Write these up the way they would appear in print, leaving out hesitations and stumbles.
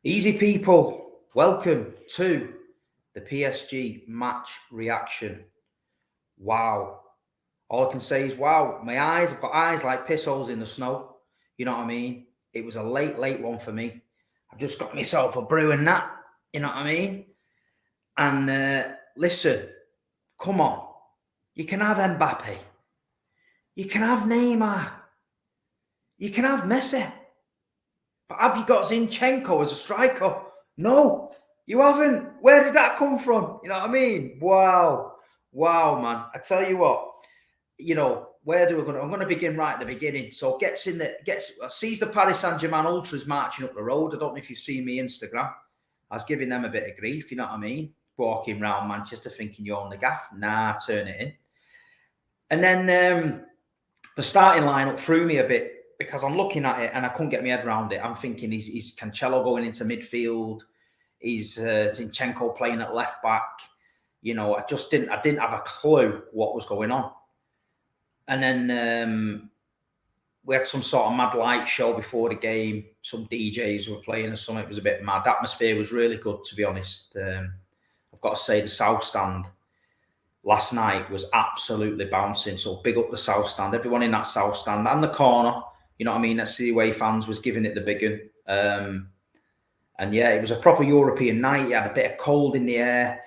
Easy people, welcome to the PSG match reaction. Wow. All I can say is wow. I've got eyes like piss holes in the snow. You know what I mean? It was a late one for me. I've just got myself a brew and that. You know what I mean? And listen, come on. You can have Mbappe. You can have Neymar. You can have Messi. But have you got Zinchenko as a striker? No, you haven't. Where did that come from? You know what I mean? Wow, man. I tell you what, where do we going? I'm going to begin right at the beginning. So sees the Paris Saint-Germain ultras marching up the road. I don't know if you've seen me Instagram. I was giving them a bit of grief. You know what I mean? Walking around Manchester thinking you own the gaff. Nah, turn it in. And then the starting lineup threw me a bit, because I'm looking at it and I couldn't get my head around it. I'm thinking, is Cancelo going into midfield? Is Zinchenko playing at left back? I didn't have a clue what was going on. And then we had some sort of mad light show before the game. Some DJs were playing or something. It was a bit mad. The atmosphere was really good, to be honest. I've got to say, the South Stand last night was absolutely bouncing. So big up the South Stand. Everyone in that South Stand and the corner, you know what I mean? That's the away fans was giving it the big one. And yeah, it was a proper European night. You had a bit of cold in the air,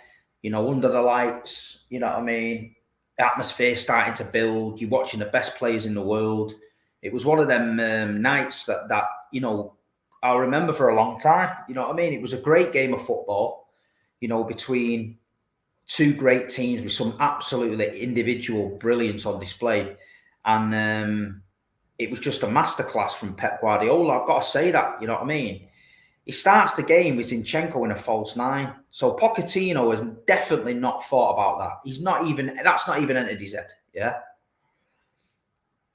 under the lights, you know what I mean? The atmosphere starting to build. You're watching the best players in the world. It was one of them nights that I'll remember for a long time. You know what I mean? It was a great game of football, between two great teams with some absolutely individual brilliance on display. And it was just a masterclass from Pep Guardiola. I've got to say that, you know what I mean? He starts the game with Zinchenko in a false nine. So Pochettino has definitely not thought about that. That's not even entered his head, yeah?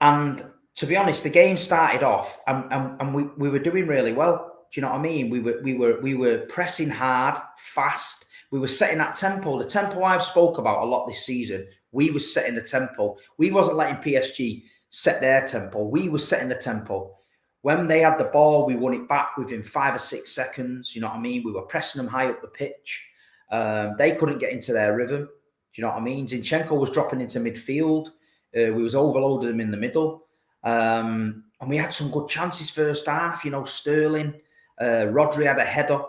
And to be honest, the game started off and we were doing really well. Do you know what I mean? We were pressing hard, fast. We were setting that tempo. The tempo I've spoke about a lot this season. We were setting the tempo. We wasn't letting PSG set their tempo. We were setting the tempo. When they had the ball, we won it back within 5 or 6 seconds. You know what I mean? We were pressing them high up the pitch. They couldn't get into their rhythm. Do you know what I mean? Zinchenko was dropping into midfield. We was overloading them in the middle. And we had some good chances first half. Sterling, Rodri had a header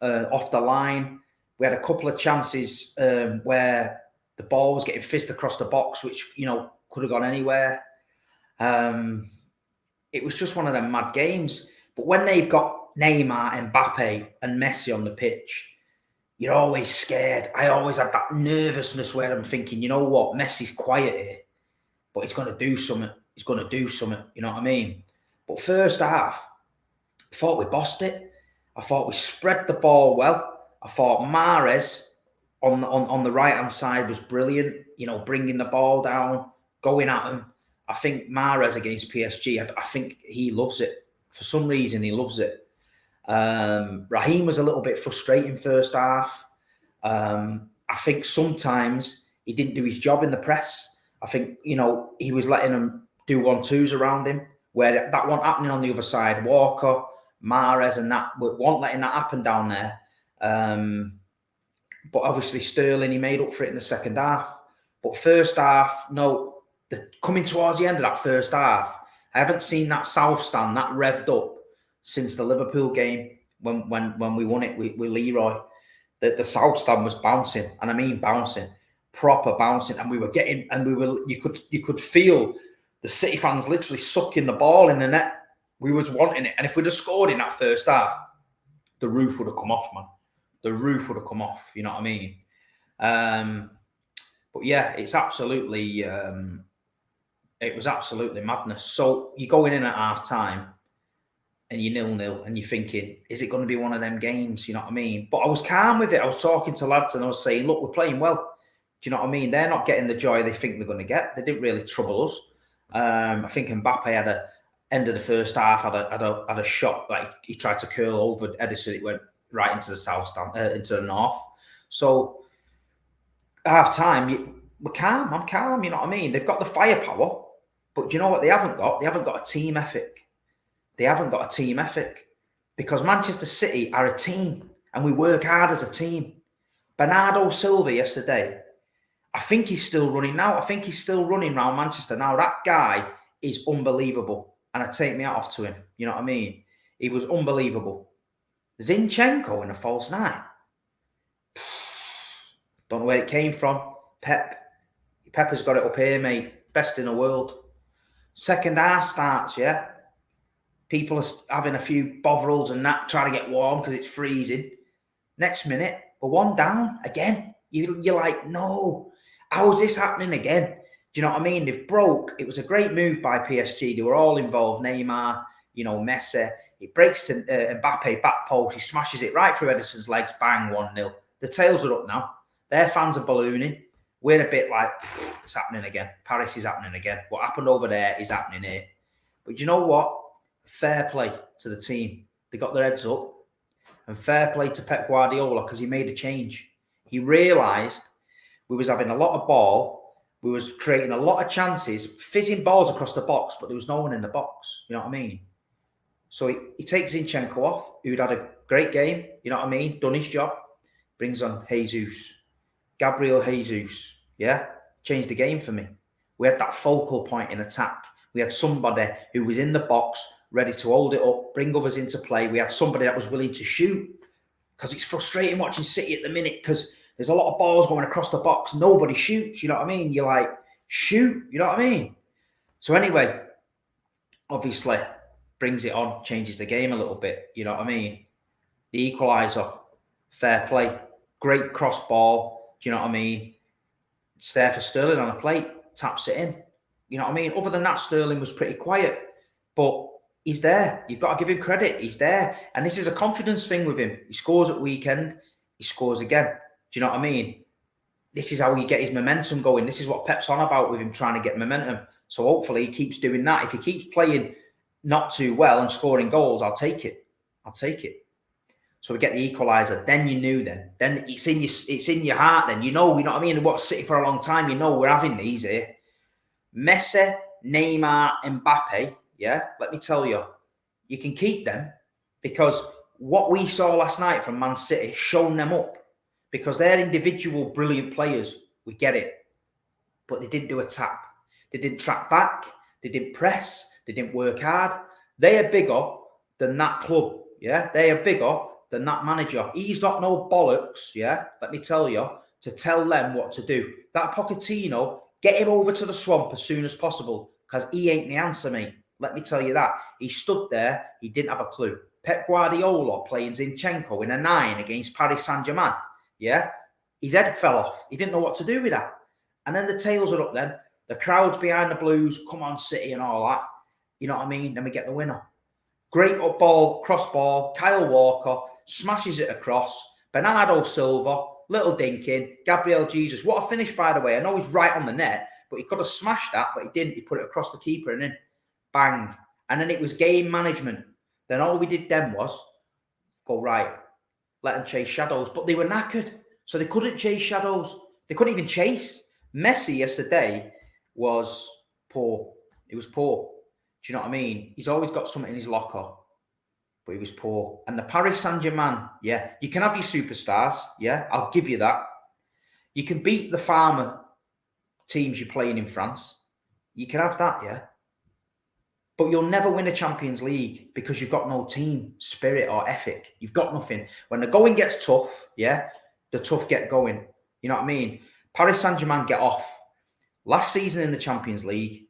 off the line. We had a couple of chances where the ball was getting fizzed across the box, which, could have gone anywhere. It was just one of them mad games. But when they've got Neymar, Mbappe and Messi on the pitch, you're always scared. I always had that nervousness where I'm thinking, you know what, Messi's quiet here, but he's going to do something. He's going to do something, you know what I mean? But first half, I thought we bossed it. I thought we spread the ball well. I thought Mahrez on the right-hand side was brilliant, bringing the ball down, going at him. I think Mahrez against PSG, I think he loves it. For some reason, he loves it. Raheem was a little bit frustrating first half. I think sometimes he didn't do his job in the press. I think, he was letting them do 1-2s around him, where that wasn't happening on the other side. Walker, Mahrez and that weren't letting that happen down there. But obviously Sterling, he made up for it in the second half. But first half, no. Coming towards the end of that first half, I haven't seen that South Stand that revved up since the Liverpool game when we won it with Leroy. The South Stand was bouncing, and I mean bouncing, proper bouncing, and you could feel the City fans literally sucking the ball in the net. We was wanting it, and if we'd have scored in that first half, the roof would have come off, man. The roof would have come off. You know what I mean? But yeah, it's absolutely. It was absolutely madness. So you're going in at half time and you're 0-0 and you're thinking, is it going to be one of them games? You know what I mean? But I was calm with it. I was talking to lads and I was saying, look, we're playing well. Do you know what I mean? They're not getting the joy they think they're going to get. They didn't really trouble us. I think Mbappe had end of the first half, had a shot, like he tried to curl over Edison. It went right into the south stand, into the north. So half time, we're calm. I'm calm. You know what I mean? They've got the firepower. But do you know what they haven't got? They haven't got a team ethic. They haven't got a team ethic. Because Manchester City are a team and we work hard as a team. Bernardo Silva yesterday, I think he's still running now. I think he's still running around Manchester now. That guy is unbelievable. And I take my hat off to him. You know what I mean? He was unbelievable. Zinchenko in a false nine. Don't know where it came from. Pepper's got it up here, mate. Best in the world. Second half starts, yeah? People are having a few bovrils and that, trying to get warm because it's freezing. Next minute, we're one down again. You're like, no. How is this happening again? Do you know what I mean? They've broke. It was a great move by PSG. They were all involved. Neymar, Messi. It breaks to Mbappe, back post. He smashes it right through Edison's legs. Bang, 1-0. The tails are up now. Their fans are ballooning. We're a bit like, it's happening again. Paris is happening again. What happened over there is happening here. But you know what? Fair play to the team. They got their heads up. And fair play to Pep Guardiola because he made a change. He realised we was having a lot of ball. We was creating a lot of chances, fizzing balls across the box, but there was no one in the box. You know what I mean? So he takes Zinchenko off, who'd had a great game. You know what I mean? Done his job. Brings on Jesus. Gabriel Jesus. Yeah? Changed the game for me. We had that focal point in attack. We had somebody who was in the box, ready to hold it up, bring others into play. We had somebody that was willing to shoot. Because it's frustrating watching City at the minute because there's a lot of balls going across the box. Nobody shoots, you know what I mean? You're like, shoot, you know what I mean? So anyway, obviously, brings it on, changes the game a little bit, you know what I mean? The equaliser, fair play. Great cross ball, do you know what I mean? It's there for Sterling on a plate, taps it in. You know what I mean? Other than that, Sterling was pretty quiet. But he's there. You've got to give him credit. He's there. And this is a confidence thing with him. He scores at weekend. He scores again. Do you know what I mean? This is how you get his momentum going. This is what Pep's on about with him trying to get momentum. So hopefully he keeps doing that. If he keeps playing not too well and scoring goals, I'll take it. I'll take it. So we get the equaliser. Then you knew then. Then it's in your heart then. You know what I mean? Watched City for a long time. You know we're having these here. Messi, Neymar, Mbappe, yeah, let me tell you, you can keep them because what we saw last night from Man City, shown them up because they're individual brilliant players. We get it. But they didn't do a tap. They didn't track back. They didn't press. They didn't work hard. They are bigger than that club, yeah? They are bigger than that manager. He's got no bollocks, yeah, let me tell you, to tell them what to do. That Pochettino, get him over to the swamp as soon as possible because he ain't the answer, mate. Let me tell you that. He stood there. He didn't have a clue. Pep Guardiola playing Zinchenko in a 9 against Paris Saint-Germain. Yeah? His head fell off. He didn't know what to do with that. And then the tails are up then. The crowd's behind the Blues. Come on, City and all that. You know what I mean? Then we get the winner. Great up ball, cross ball. Kyle Walker smashes it across. Bernardo Silva, little dinking. Gabriel Jesus. What a finish, by the way. I know he's right on the net, but he could have smashed that, but he didn't. He put it across the keeper and in. Bang. And then it was game management. Then all we did then was go right. Let them chase shadows. But they were knackered. So they couldn't chase shadows. They couldn't even chase. Messi yesterday was poor. He was poor. Do you know what I mean? He's always got something in his locker. But he was poor. And the Paris Saint-Germain, yeah. You can have your superstars. Yeah. I'll give you that. You can beat the farmer teams you're playing in France. You can have that, yeah. But you'll never win a Champions League because you've got no team spirit or ethic. You've got nothing. When the going gets tough, yeah, the tough get going. You know what I mean? Paris Saint-Germain get off. Last season in the Champions League,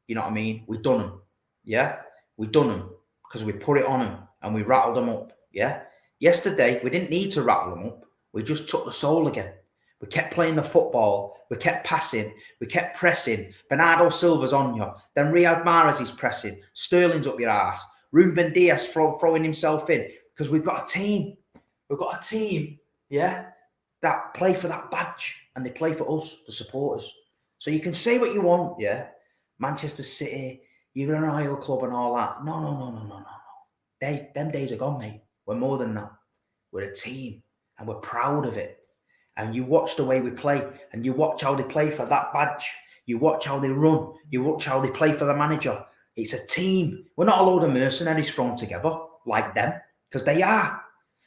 you know what I mean? We done them. Yeah? We done them because we put it on them and we rattled them up. Yeah? Yesterday, we didn't need to rattle them up. We just took the soul again. We kept playing the football. We kept passing. We kept pressing. Bernardo Silva's on you. Then Riyad Mahrez is pressing. Sterling's up your ass. Ruben Dias throwing himself in. Because we've got a team. We've got a team, yeah, that play for that badge. And they play for us, the supporters. So you can say what you want, yeah. Manchester City, you're an oil club and all that. No. Them days are gone, mate. We're more than that. We're a team. And we're proud of it. And you watch the way we play, and you watch how they play for that badge. You watch how they run. You watch how they play for the manager. It's a team. We're not a load of mercenaries thrown together like them. because they are.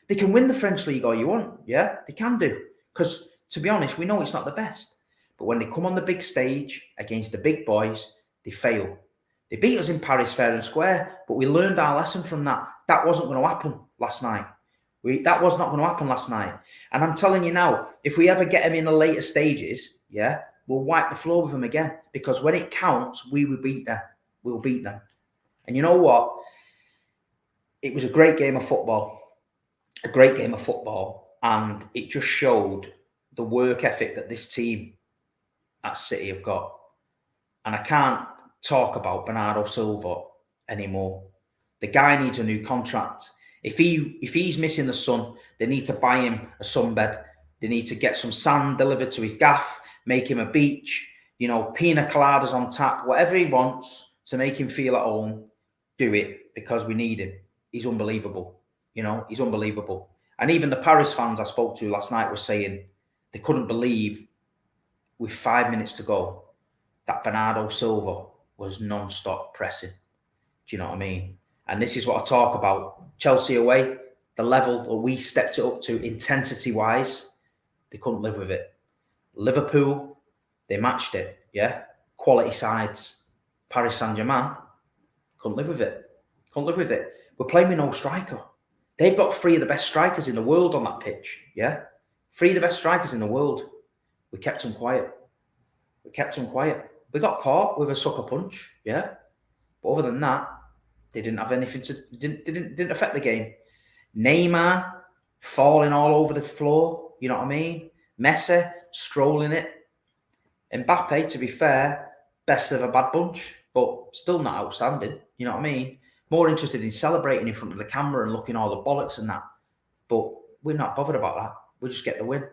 They can win the French league all you want. Yeah, they can do. Because to be honest, we know it's not the best. But when they come on the big stage against the big boys, they fail. They beat us in Paris fair and square, but we learned our lesson from that. That wasn't going to happen last night. That was not going to happen last night. And I'm telling you now, if we ever get them in the later stages, yeah, we'll wipe the floor with them again. Because when it counts, we will beat them. We'll beat them. And you know what? It was a great game of football. A great game of football. And it just showed the work ethic that this team at City have got. And I can't talk about Bernardo Silva anymore. The guy needs a new contract. If he's missing the sun, they need to buy him a sunbed. They need to get some sand delivered to his gaff, make him a beach, pina coladas on tap, whatever he wants to make him feel at home, do it, because we need him. He's unbelievable. He's unbelievable. And even the Paris fans I spoke to last night were saying they couldn't believe with 5 minutes to go that Bernardo Silva was non-stop pressing. Do you know what I mean? And this is what I talk about. Chelsea away, the level that we stepped it up to intensity-wise, they couldn't live with it. Liverpool, they matched it, yeah? Quality sides. Paris Saint-Germain, couldn't live with it. Couldn't live with it. We're playing with no striker. They've got 3 of the best strikers in the world on that pitch, yeah? 3 of the best strikers in the world. We kept them quiet. We kept them quiet. We got caught with a sucker punch, yeah? But other than that, they didn't have anything to... Didn't affect the game. Neymar falling all over the floor, you know what I mean? Messi strolling it. Mbappe, to be fair, best of a bad bunch, but still not outstanding, you know what I mean? More interested in celebrating in front of the camera and looking all the bollocks and that. But we're not bothered about that. We just get the win.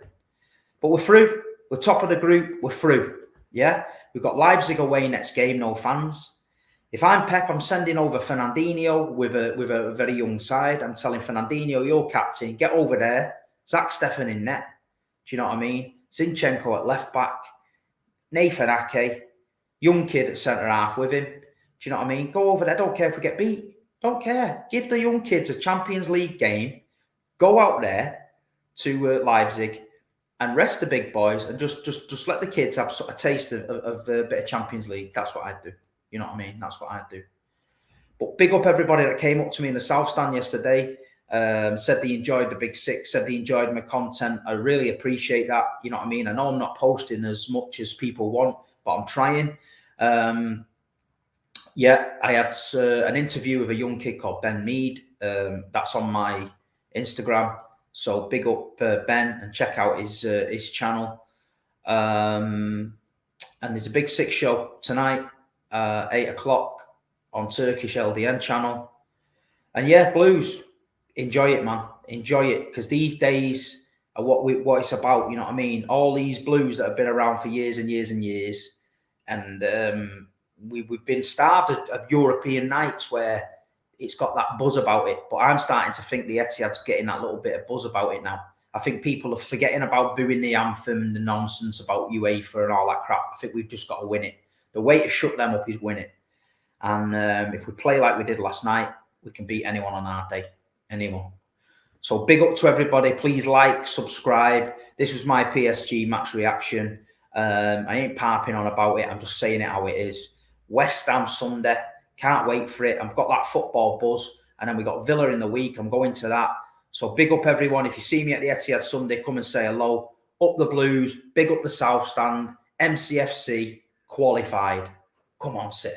But we're through. We're top of the group. We're through. Yeah? We've got Leipzig away next game, no fans. If I'm Pep, I'm sending over Fernandinho with a very young side. I'm telling Fernandinho, you're captain, get over there. Zach Steffen in net. Do you know what I mean? Zinchenko at left back. Nathan Ake, young kid at centre half with him. Do you know what I mean? Go over there. Don't care if we get beat. Don't care. Give the young kids a Champions League game. Go out there to Leipzig and rest the big boys and just let the kids have a taste of a bit of Champions League. That's what I'd do. You know what I mean? That's what I'd do. But big up everybody that came up to me in the South Stand yesterday. Said they enjoyed the Big Six. Said they enjoyed my content. I really appreciate that. You know what I mean? I know I'm not posting as much as people want, but I'm trying. Yeah, I had an interview with a young kid called Ben Mead. That's on my Instagram. So big up Ben and check out his channel. And there's a Big Six show tonight, 8 o'clock on Turkish LDN channel. And yeah, Blues, enjoy it, man. Enjoy it, because these days are what it's about. You know what I mean? All these Blues that have been around for years and years and years, and we've been starved of European nights where it's got that buzz about it. But I'm starting to think the Etihad's getting that little bit of buzz about it now. I think people are forgetting about booing the anthem and the nonsense about UEFA and all that crap. I think we've just got to win it. The way to shut them up is win it. And if we play like we did last night, we can beat anyone on our day. Anyone. So big up to everybody. Please like, subscribe. This was my PSG match reaction. I ain't parping on about it. I'm just saying it how it is. West Ham Sunday. Can't wait for it. I've got that football buzz. And then we got Villa in the week. I'm going to that. So big up everyone. If you see me at the Etihad Sunday, come and say hello. Up the Blues. Big up the South Stand. MCFC qualified. Come on, City.